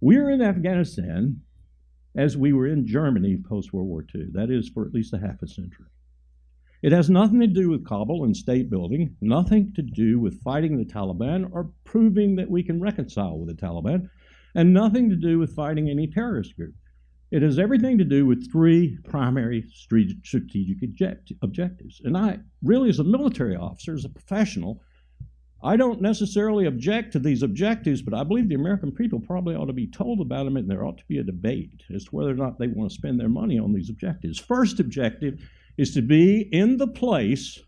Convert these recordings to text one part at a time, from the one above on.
We're in Afghanistan as we were in Germany post-World War II. That is, for at least a half a century. It has nothing to do with Kabul and state building, nothing to do with fighting the Taliban or proving that we can reconcile with the Taliban, and nothing to do with fighting any terrorist group. It has everything to do with three primary strategic objectives. And I really, as a military officer, as a professional, I don't necessarily object to these objectives, but I believe the American people probably ought to be told about them, and there ought to be a debate as to whether or not they want to spend their money on these objectives. First objective is to be in the place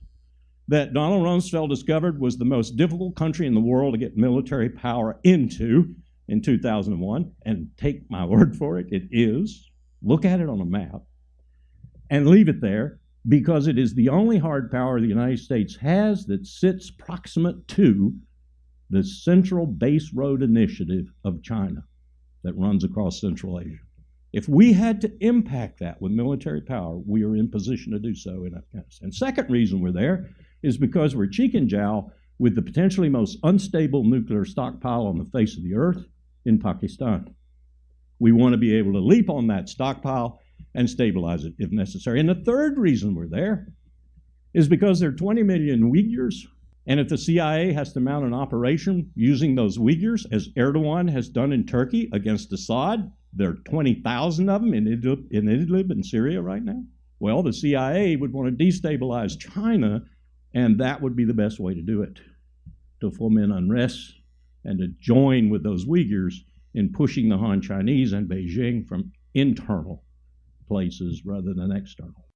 that Donald Rumsfeld discovered was the most difficult country in the world to get military power into in 2001, and take my word for it, it is. Look at it on a map and leave it there, because it is the only hard power the United States has that sits proximate to the Central Base Road Initiative of China that runs across Central Asia. If we had to impact that with military power, we are in position to do so in Afghanistan. Second reason we're there is because we're cheek and jowl with the potentially most unstable nuclear stockpile on the face of the earth in Pakistan. We want to be able to leap on that stockpile and stabilize it if necessary. And the third reason we're there is because there are 20 million Uyghurs, and if the CIA has to mount an operation using those Uyghurs, as Erdogan has done in Turkey against Assad, there are 20,000 of them in Idlib in Syria right now. Well, the CIA would want to destabilize China, and that would be the best way to do it, to foment unrest and to join with those Uyghurs in pushing the Han Chinese and Beijing from internal places rather than external.